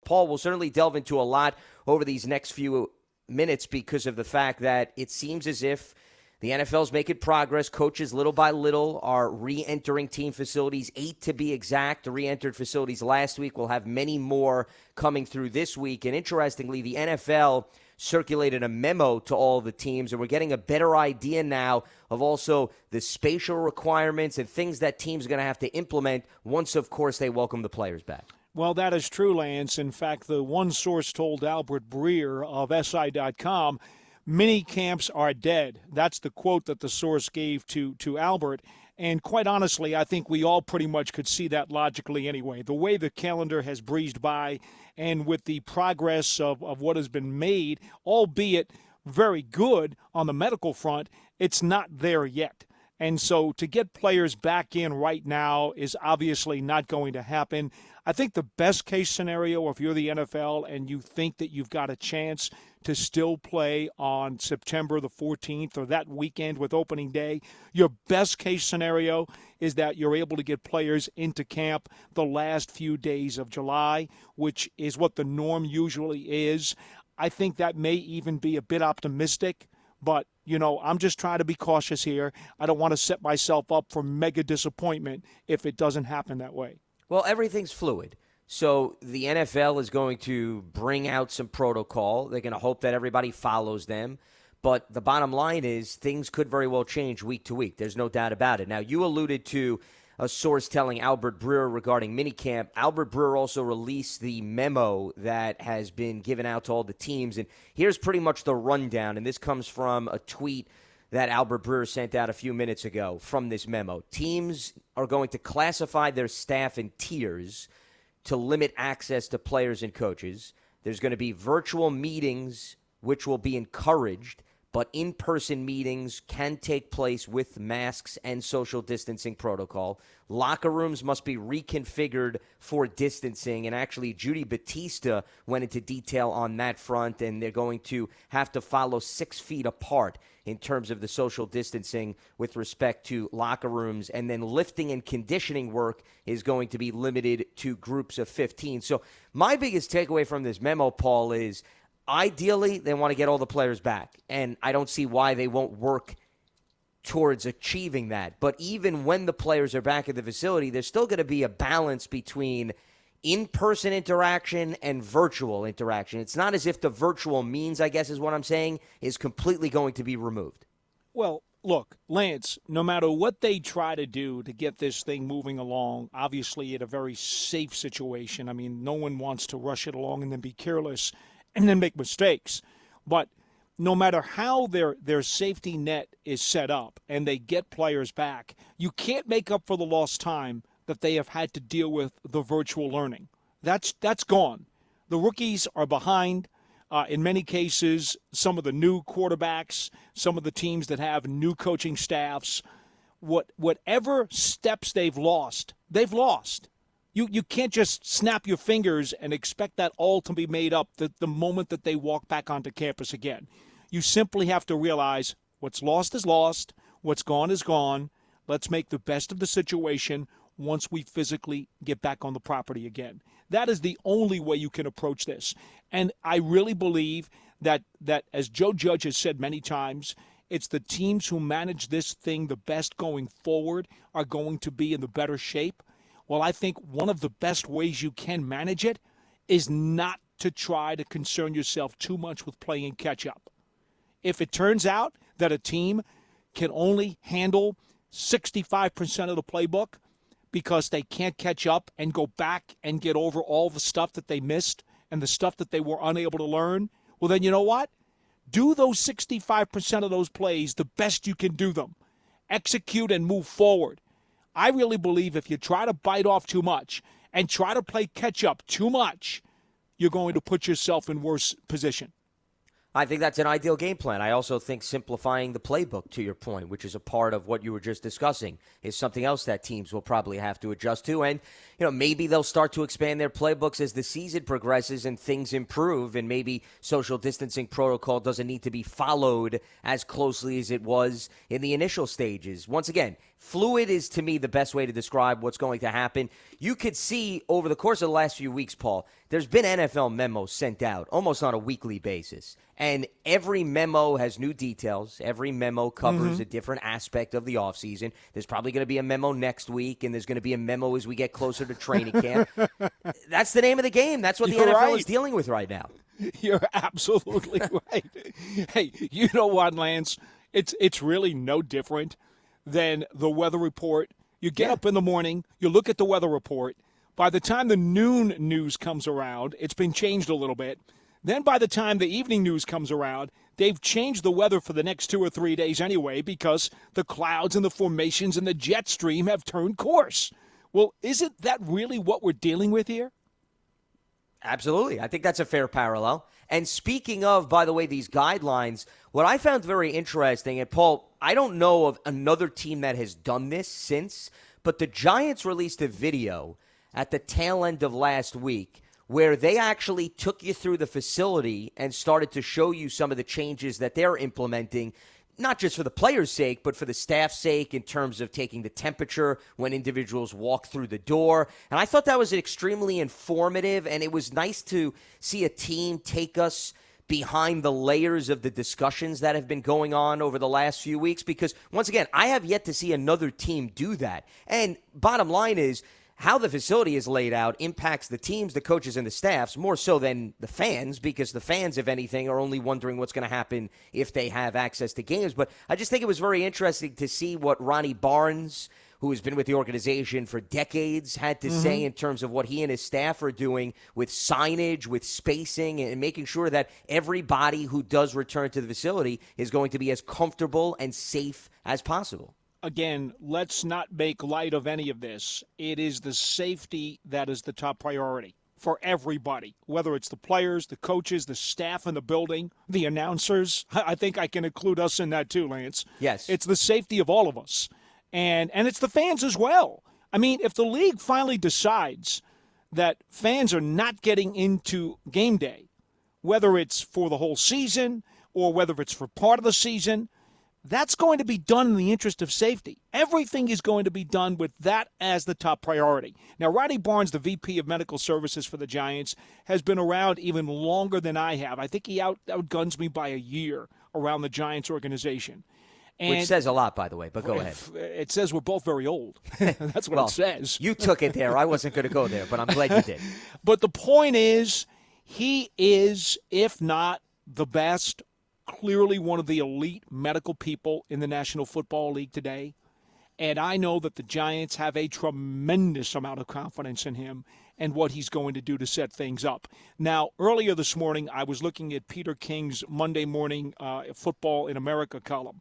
Paul, we'll certainly delve into a lot over these next few minutes because of the fact that it seems as if the NFL's making progress. Coaches, little by little, are re-entering team facilities, 8 to be exact. The re-entered facilities last week. We'll have many more coming through this week. And interestingly, the NFL circulated a memo to all of the teams, and we're getting a better idea now of also the spatial requirements and things that teams are going to have to implement once, of course, they welcome the players back. Well, that is true, Lance. In fact, the one source told Albert Breer of SI.com, mini camps are dead. That's the quote that the source gave to Albert. And quite honestly, I think we all pretty much could see that logically anyway. The way the calendar has breezed by and with the progress of what has been made, albeit very good on the medical front, it's not there yet. And so to get players back in right now is obviously not going to happen. I think the best case scenario, if you're the NFL and you think that you've got a chance to still play on September the 14th or that weekend with opening day, your best case scenario is that you're able to get players into camp the last few days of July, which is what the norm usually is. I think that may even be a bit optimistic. But, I'm just trying to be cautious here. I don't want to set myself up for mega disappointment if it doesn't happen that way. Well, everything's fluid. So the NFL is going to bring out some protocol. They're going to hope that everybody follows them. But the bottom line is things could very well change week to week. There's no doubt about it. Now, you alluded to a source telling Albert Breer regarding minicamp. Albert Breer also released the memo that has been given out to all the teams. And here's pretty much the rundown. And this comes from a tweet that Albert Breer sent out a few minutes ago from this memo. Teams are going to classify their staff in tiers to limit access to players and coaches. There's going to be virtual meetings, which will be encouraged, but in-person meetings can take place with masks and social distancing protocol. Locker rooms must be reconfigured for distancing, and actually Judy Batista went into detail on that front, and they're going to have to follow 6 feet apart in terms of the social distancing with respect to locker rooms, and then lifting and conditioning work is going to be limited to groups of 15. So my biggest takeaway from this memo, Paul, is ideally, they want to get all the players back, and I don't see why they won't work towards achieving that. But even when the players are back at the facility, there's still going to be a balance between in-person interaction and virtual interaction. It's not as if the virtual means, I guess is what I'm saying, is completely going to be removed. Well, look, Lance, no matter what they try to do to get this thing moving along, obviously in a very safe situation, I mean, no one wants to rush it along and then be careless and then make mistakes. But no matter how their safety net is set up and they get players back, you can't make up for the lost time that they have had to deal with the virtual learning. That's gone. The rookies are behind. In many cases, some of the new quarterbacks, some of the teams that have new coaching staffs, whatever steps they've lost, they've lost. You can't just snap your fingers and expect that all to be made up the moment that they walk back onto campus again. You simply have to realize what's lost is lost, what's gone is gone. Let's make the best of the situation once we physically get back on the property again. That is the only way you can approach this. And I really believe that as Joe Judge has said many times, it's the teams who manage this thing the best going forward are going to be in the better shape. Well, I think one of the best ways you can manage it is not to try to concern yourself too much with playing catch-up. If it turns out that a team can only handle 65% of the playbook because they can't catch up and go back and get over all the stuff that they missed and the stuff that they were unable to learn, well, then you know what? Do those 65% of those plays the best you can do them. Execute and move forward. I really believe if you try to bite off too much and try to play catch-up too much, you're going to put yourself in worse position. I think that's an ideal game plan. I also think simplifying the playbook, to your point, which is a part of what you were just discussing, is something else that teams will probably have to adjust to. And, maybe they'll start to expand their playbooks as the season progresses and things improve, and maybe social distancing protocol doesn't need to be followed as closely as it was in the initial stages. Once again, Fluid is, to me, the best way to describe what's going to happen. You could see over the course of the last few weeks, Paul, there's been NFL memos sent out almost on a weekly basis. And every memo has new details. Every memo covers a different aspect of the offseason. There's probably going to be a memo next week, and there's going to be a memo as we get closer to training camp. That's the name of the game. That's what the NFL is dealing with right now. You're absolutely right. Hey, you know what, Lance? It's really no different than the weather report. You get up in the morning, you look at the weather report. By the time the noon news comes around, it's been changed a little bit. Then by the time the evening news comes around, they've changed the weather for the next 2 or 3 days anyway because the clouds and the formations and the jet stream have turned course. Well, isn't that really what we're dealing with here? Absolutely. I think that's a fair parallel. And speaking of, by the way, these guidelines, what I found very interesting, and Paul, I don't know of another team that has done this since, but the Giants released a video at the tail end of last week where they actually took you through the facility and started to show you some of the changes that they're implementing, not just for the players' sake, but for the staff's sake in terms of taking the temperature when individuals walk through the door. And I thought that was extremely informative, and it was nice to see a team take us behind the layers of the discussions that have been going on over the last few weeks, because, once again, I have yet to see another team do that. And bottom line is, how the facility is laid out impacts the teams, the coaches, and the staffs more so than the fans, because the fans, if anything, are only wondering what's going to happen if they have access to games. But I just think it was very interesting to see what Ronnie Barnes, who has been with the organization for decades, had to say in terms of what he and his staff are doing with signage, with spacing, and making sure that everybody who does return to the facility is going to be as comfortable and safe as possible. Again, let's not make light of any of this. It is the safety that is the top priority for everybody, whether it's the players, the coaches, the staff in the building, the announcers. I think I can include us in that too, Lance. Yes. It's the safety of all of us. And it's the fans as well. I mean, if the league finally decides that fans are not getting into game day, whether it's for the whole season or whether it's for part of the season, that's going to be done in the interest of safety. Everything is going to be done with that as the top priority. Now, Ronnie Barnes, the VP of Medical Services for the Giants, has been around even longer than I have. I think he outguns me by a year around the Giants organization. Which says a lot, by the way, but go ahead. It says we're both very old. That's what it says. You took it there. I wasn't going to go there, but I'm glad you did. But the point is, he is, if not the best, clearly one of the elite medical people in the National Football League today. And I know that the Giants have a tremendous amount of confidence in him and what he's going to do to set things up. Now, earlier this morning, I was looking at Peter King's Monday Morning Football in America column.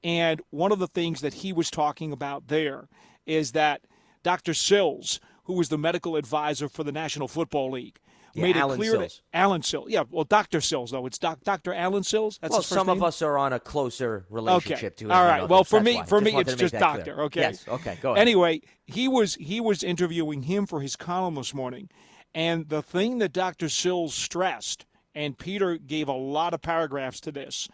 And one of the things that he was talking about there is that Dr. Sills, who was the medical advisor for the National Football League, made it clear Sills. Alan Sills. Yeah, well, Dr. Sills, though. It's Dr. Alan Sills? That's his first some name? of us are on a closer relationship to him. All right. Well, for me, just it's just doctor. Clear. Okay. Yes. Okay. Go ahead. Anyway, he was interviewing him for his column this morning, and the thing that Dr. Sills stressed, and Peter gave a lot of paragraphs to this,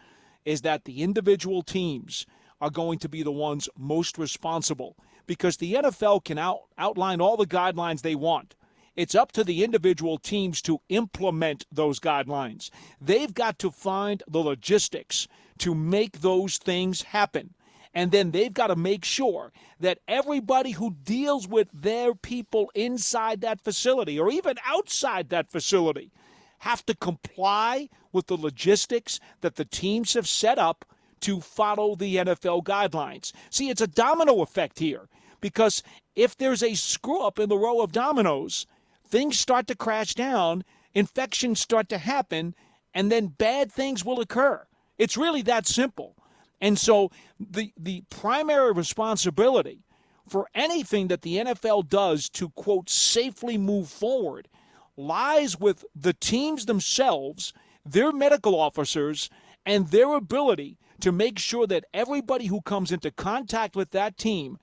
is that the individual teams are going to be the ones most responsible, because the NFL can outline all the guidelines they want. It's up to the individual teams to implement those guidelines. They've got to find the logistics to make those things happen. And then they've got to make sure that everybody who deals with their people inside that facility or even outside that facility have to comply with the logistics that the teams have set up to follow the NFL guidelines. See, it's a domino effect here, because if there's a screw-up in the row of dominoes, things start to crash down, infections start to happen, and then bad things will occur. It's really that simple. And so the primary responsibility for anything that the NFL does to, quote, safely move forward lies with the teams themselves, their medical officers, and their ability to make sure that everybody who comes into contact with that team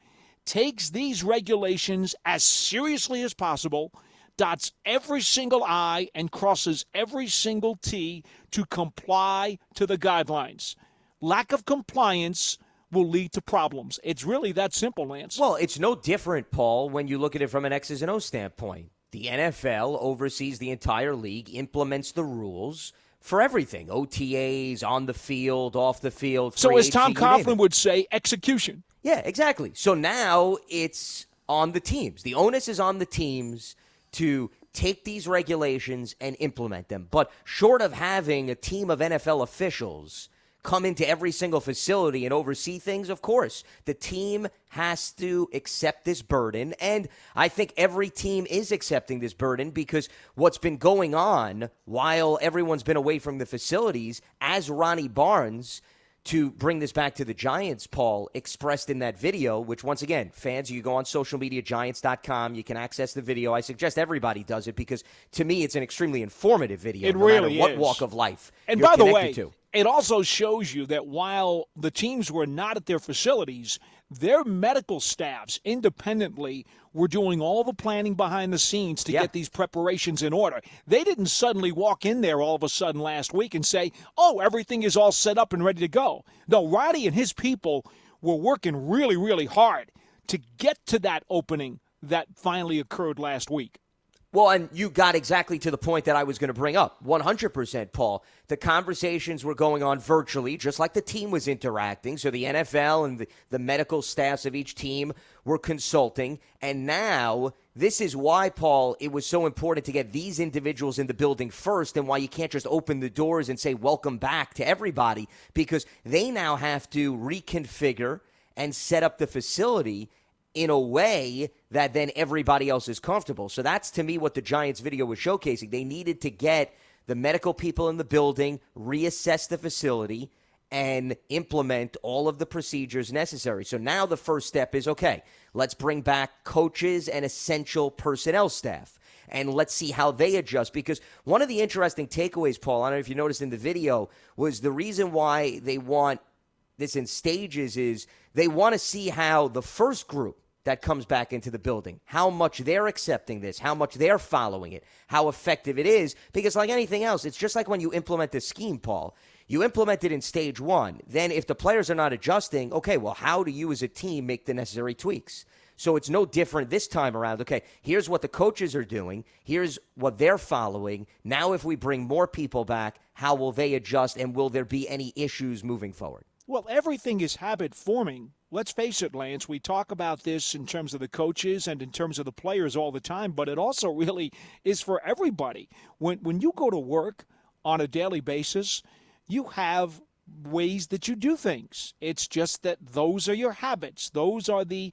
takes these regulations as seriously as possible, dots every single I, and crosses every single T to comply to the guidelines. Lack of compliance will lead to problems. It's really that simple, Lance. Well, it's no different, Paul, when you look at it from an X's and O's standpoint. The NFL oversees the entire league, implements the rules for everything, OTAs, on the field, off the field. So as Tom agency, Coughlin would say, execution. Yeah, exactly. So now it's on the teams. The onus is on the teams to take these regulations and implement them. But short of having a team of NFL officials come into every single facility and oversee things, of course, the team has to accept this burden. And I think every team is accepting this burden because what's been going on while everyone's been away from the facilities, as Ronnie Barnes, to bring this back to the Giants, Paul, expressed in that video, which, once again, fans, you go on social media, Giants.com, you can access the video. I suggest everybody does it because, to me, it's an extremely informative video. It no really matter what is. walk of life And you're by the connected way, to. it also shows you that while the teams were not at their facilities, their medical staffs independently were doing all the planning behind the scenes to get these preparations in order. They didn't suddenly walk in there all of a sudden last week and say, oh, everything is all set up and ready to go. No, Roddy and his people were working really, really hard to get to that opening that finally occurred last week. Well, and you got exactly to the point that I was going to bring up. 100%, Paul. The conversations were going on virtually, just like the team was interacting. So the NFL and the medical staffs of each team were consulting. And now, this is why, Paul, it was so important to get these individuals in the building first and why you can't just open the doors and say welcome back to everybody, because they now have to reconfigure and set up the facility in a way that then everybody else is comfortable. So that's, to me, what the Giants video was showcasing. They needed to get the medical people in the building, reassess the facility, and implement all of the procedures necessary. So now the first step is, okay, let's bring back coaches and essential personnel staff, and let's see how they adjust. Because one of the interesting takeaways, Paul, I don't know if you noticed in the video, was the reason why they want this in stages is they want to see how the first group that comes back into the building, how much they're accepting this, how much they're following it, how effective it is. Because like anything else, it's just like when you implement the scheme, Paul. You implement it in stage one. Then if the players are not adjusting, okay, well, how do you as a team make the necessary tweaks? So it's no different this time around. Okay, here's what the coaches are doing. Here's what they're following. Now if we bring more people back, how will they adjust, and will there be any issues moving forward? Well, everything is habit forming. Let's face it, Lance, we talk about this in terms of the coaches and in terms of the players all the time, but it also really is for everybody. When you go to work on a daily basis, you have ways that you do things. It's just that those are your habits. Those are the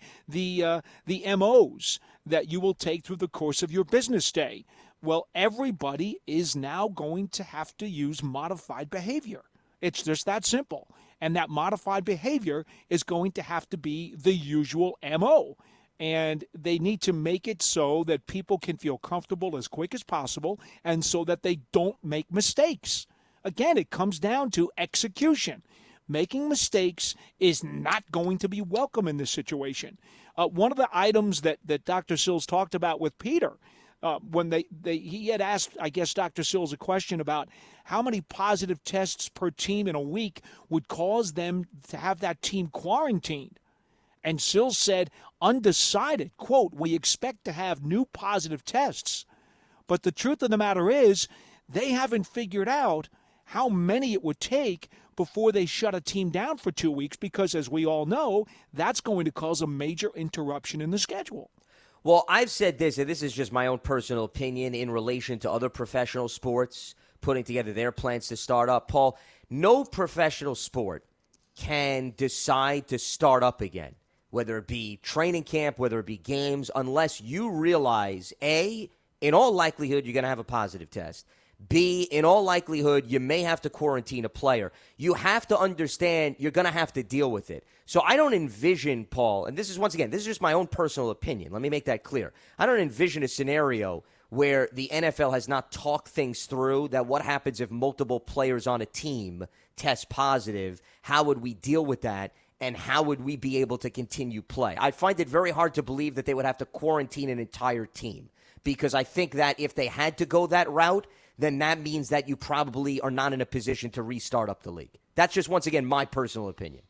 MOs that you will take through the course of your business day. Well, everybody is now going to have to use modified behavior. It's just that simple. And that modified behavior is going to have to be the usual MO. And they need to make it so that people can feel comfortable as quick as possible and so that they don't make mistakes. Again, it comes down to execution. Making mistakes is not going to be welcome in this situation. One of the items that Dr. Sills talked about with Peter, when he had asked, I guess, Dr. Sills a question about how many positive tests per team in a week would cause them to have that team quarantined. And Sills said, undecided, quote, we expect to have new positive tests. But the truth of the matter is, they haven't figured out how many it would take before they shut a team down for 2 weeks, because as we all know, that's going to cause a major interruption in the schedule. Well, I've said this, and this is just my own personal opinion in relation to other professional sports putting together their plans to start up. Paul, no professional sport can decide to start up again, whether it be training camp, whether it be games, unless you realize, A, in all likelihood, you're going to have a positive test. B, in all likelihood, you may have to quarantine a player. You have to understand you're going to have to deal with it. So I don't envision, Paul, and this is, once again, this is just my own personal opinion. Let me make that clear. I don't envision a scenario where the NFL has not talked things through, that what happens if multiple players on a team test positive, how would we deal with that, and how would we be able to continue play? I find it very hard to believe that they would have to quarantine an entire team, because I think that if they had to go that route, then that means that you probably are not in a position to restart up the league. That's just, once again, my personal opinion.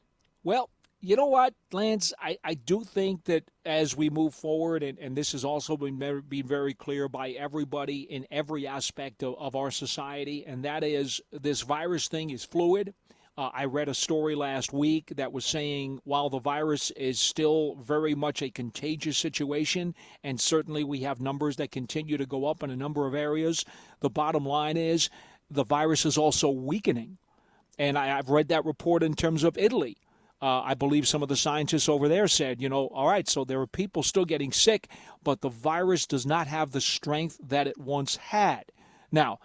Well, You know what, Lance? I do think that as we move forward, and this has also been very clear by everybody in every aspect of our society, and that is this virus thing is fluid. I read a story last week that was saying while the virus is still very much a contagious situation, and certainly we have numbers that continue to go up in a number of areas, the bottom line is the virus is also weakening. And I've read that report in terms of Italy. I believe some of the scientists over there said, all right, so there are people still getting sick, but the virus does not have the strength that it once had. Now,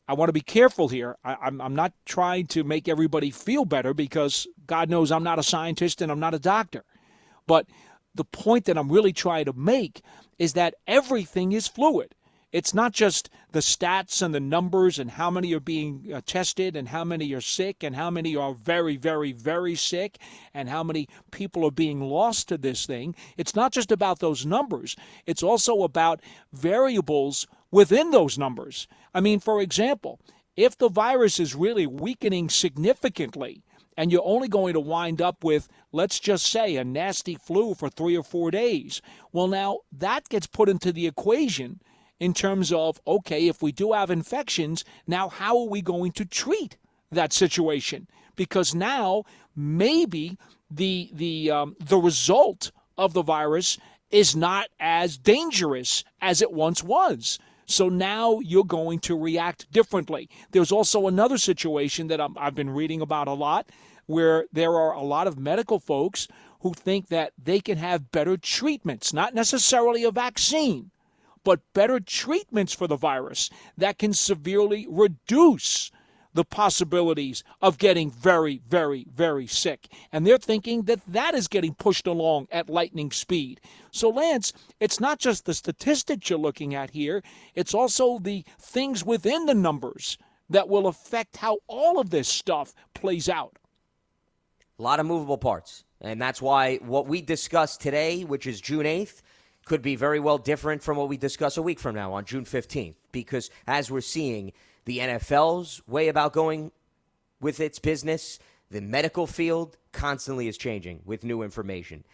I want to be careful here. I'm not trying to make everybody feel better because God knows I'm not a scientist and I'm not a doctor. But the point that I'm really trying to make is that everything is fluid. It's not just the stats and the numbers and how many are being tested and how many are sick and how many are very, very, very sick and how many people are being lost to this thing. It's not just about those numbers. It's also about variables within those numbers. I mean, for example, if the virus is really weakening significantly and you're only going to wind up with, let's just say, a nasty flu for 3 or 4 days, well, now that gets put into the equation in terms of, okay, if we do have infections, now how are we going to treat that situation? Because now maybe the result of the virus is not as dangerous as it once was. So now you're going to react differently. There's also another situation that I've been reading about a lot where there are a lot of medical folks who think that they can have better treatments, not necessarily a vaccine, but better treatments for the virus that can severely reduce the possibilities of getting very, very, very sick. And they're thinking that that is getting pushed along at lightning speed. So, Lance, it's not just the statistics you're looking at here. It's also the things within the numbers that will affect how all of this stuff plays out. A lot of movable parts. And that's why what we discussed today, which is June 8th, could be very well different from what we discuss a week from now on June 15th. Because as we're seeing, the NFL's way about going with its business, the medical field constantly is changing with new information.